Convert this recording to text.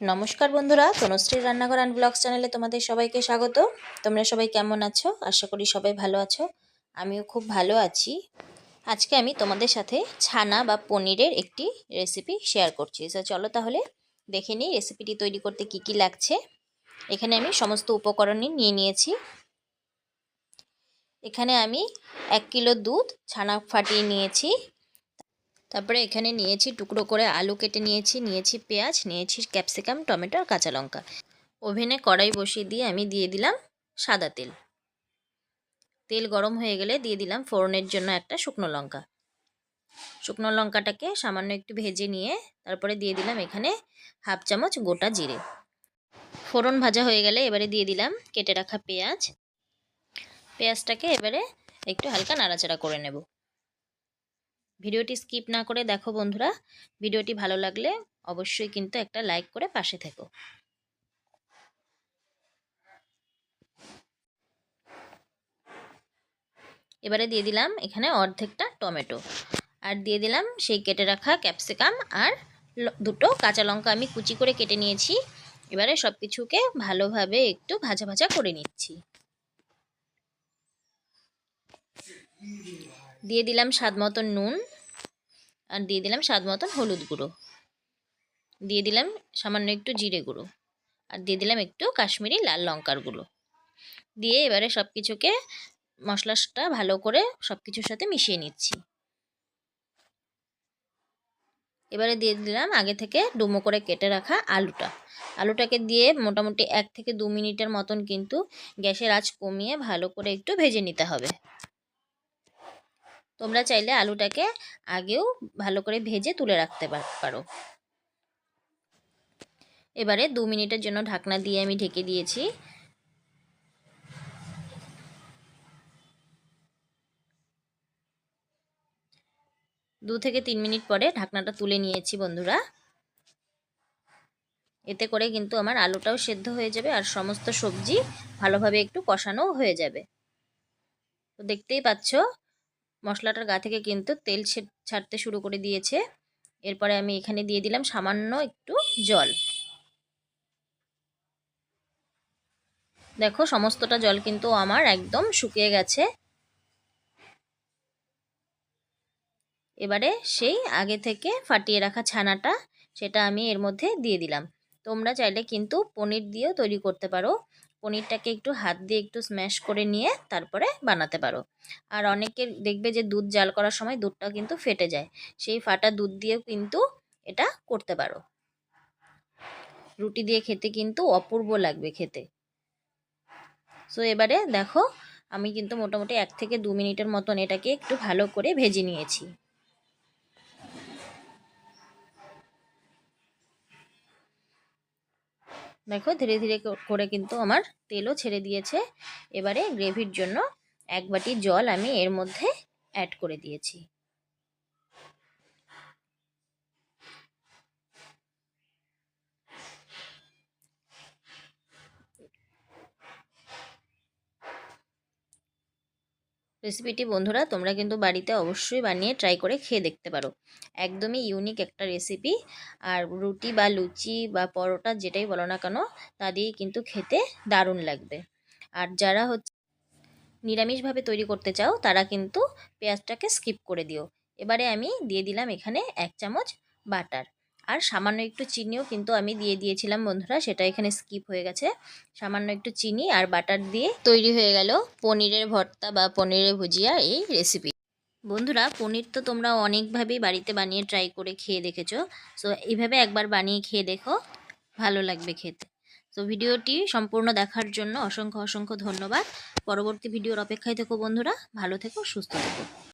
নমস্কার বন্ধুরা, তনুশ্রীর রান্নাঘর অ্যান্ড ব্লগস চ্যানেলে তোমাদের সবাইকে স্বাগত। তোমরা সবাই কেমন আছো? আশা করি সবাই ভালো আছো। আমিও খুব ভালো আছি। আজকে আমি তোমাদের সাথে ছানা বা পনিরের একটি রেসিপি শেয়ার করছি। চলো তাহলে দেখে নিই রেসিপিটি তৈরি করতে কি কি লাগছে। এখানে আমি সমস্ত উপকরণই নিয়ে নিয়েছি। এখানে আমি 1 কিলো দুধ ছানা ফাটিয়ে নিয়েছি। তারপরে এখানে নিয়েছি টুকরো করে আলু কেটে নিয়েছি পেঁয়াজ, নিয়েছি ক্যাপসিকাম, টমেটো আর কাঁচা লঙ্কা। ওভেনে কড়াই বসিয়ে দিয়ে আমি দিয়ে দিলাম সাদা তেল। তেল গরম হয়ে গেলে দিয়ে দিলাম ফোড়নের জন্য একটা শুকনো লঙ্কা। শুকনো লঙ্কাটাকে সামান্য একটু ভেজে নিয়ে তারপরে দিয়ে দিলাম এখানে 1/2 চামচ গোটা জিরে। ফোড়ন ভাজা হয়ে গেলে এবারে দিয়ে দিলাম কেটে রাখা পেঁয়াজ। পেঁয়াজটাকে এবারে একটু হালকা নাড়াচাড়া করে নেব। ভিডিওটি স্কিপ না করে দেখো বন্ধুরা। ভিডিওটি ভালো লাগলে অবশ্যই কিন্তু একটা লাইক করে পাশে থেকো। এবারে দিয়ে দিলাম এখানে অর্ধেকটা টমেটো, আর দিয়ে দিলাম সেই কেটে রাখা ক্যাপসিকাম আর দুটো কাঁচা লঙ্কা আমি কুচি করে কেটে নিয়েছি। এবারে সব কিছুকে ভালোভাবে একটু ভাজা ভাজা করে নিচ্ছি। দিয়ে দিলাম স্বাদ মতন নুন, আর দিয়ে দিলাম স্বাদ মতন হলুদ গুঁড়ো, দিয়ে দিলাম সামান্য একটু জিরে গুঁড়ো, আর দিয়ে দিলাম একটু কাশ্মীরি লাল লঙ্কার গুঁড়ো। দিয়ে এবারে সব কিছুকে মশলাটা ভালো করে সব কিছুর সাথে মিশিয়ে নিচ্ছি। এবারে দিয়ে দিলাম আগে থেকে ডুমো করে কেটে রাখা আলুটাকে দিয়ে মোটামুটি 1 থেকে 2 মিনিটের মতন কিন্তু গ্যাসের আঁচ কমিয়ে ভালো করে একটু ভেজে নিতে হবে। তোমরা চাইলে আলুটাকে আগেও ভালো করে ভেজে তুলে রাখতে পারো। এবারে 2 মিনিটের জন্য ঢাকনা দিয়ে আমি ঢেকে দিয়েছি। দু থেকে 3 মিনিট পরে ঢাকনাটা তুলে নিয়েছি বন্ধুরা। এতে করে কিন্তু আমার আলুটাও সেদ্ধ হয়ে যাবে আর সমস্ত সবজি ভালোভাবে একটু কষানোও হয়ে যাবে। তো দেখতেই পাচ্ছ মশলাটার গা থেকে কিন্তু তেল ছাড়তে শুরু করে দিয়েছে। এরপরে আমি এখানে দিয়ে দিলাম সামান্য একটু জল। দেখো সমস্তটা জল কিন্তু আমার একদম শুকিয়ে গেছে। এবারে সেই আগে থেকে ফাটিয়ে রাখা ছানাটা সেটা আমি এর মধ্যে দিয়ে দিলাম। তোমরা চাইলে কিন্তু পনির দিয়েও তৈরি করতে পারো। পনিরটাকে একটু হাত দিয়ে একটু স্ম্যাশ করে নিয়ে তারপরে বানাতে পারো। আর অনেকের দেখবে যে দুধ জাল করার সময় দুধটা কিন্তু ফেটে যায়, সেই ফাটা দুধ দিয়েও কিন্তু এটা করতে পারো। রুটি দিয়ে খেতে কিন্তু অপূর্ব লাগবে খেতে। সো এবারে দেখো আমি কিন্তু মোটামুটি 1 থেকে 2 মিনিটের মতন এটাকে একটু ভালো করে ভেজে নিয়েছি। দেখো ধীরে ধীরে করে কিন্তু আমার তেলও ছেড়ে দিয়েছে। এবারে গ্রেভির জন্য 1 বাটি জল আমি এর মধ্যে অ্যাড করে দিয়েছি। রেসিপিটি বন্ধুরা তোমরা কিন্তু বাড়িতে অবশ্যই বানিয়ে ট্রাই করে খেয়ে দেখতে পারো। একদমই ইউনিক একটা রেসিপি। আর রুটি বা লুচি বা পরোটা যেটাই বলো না কেন তা দিয়েই কিন্তু খেতে দারুণ লাগবে। আর যারা নিরামিষভাবে তৈরি করতে চাও তারা কিন্তু পেঁয়াজটাকে স্কিপ করে দিও। এবারে আমি দিয়ে দিলাম এখানে 1 চামচ বাটার, আর সামান্য একটু চিনিও কিন্তু আমি দিয়ে দিয়েছিলাম বন্ধুরা, সেটা এখানে স্কিপ হয়ে গেছে। সামান্য একটু চিনি আর বাটার দিয়ে তৈরি হয়ে গেল পনিরের ভর্তা বা পনিরের ভুজিয়া এই রেসিপি। বন্ধুরা পনির তো তোমরা অনেকভাবেই বাড়িতে বানিয়ে ট্রাই করে খেয়ে দেখেছো। সো এইভাবে একবার বানিয়ে খেয়ে দেখো, ভালো লাগবে খেতে। তো ভিডিওটি সম্পূর্ণ দেখার জন্য অসংখ্য অসংখ্য ধন্যবাদ। পরবর্তী ভিডিওর অপেক্ষায় থেকো বন্ধুরা। ভালো থেকো, সুস্থ থেকো।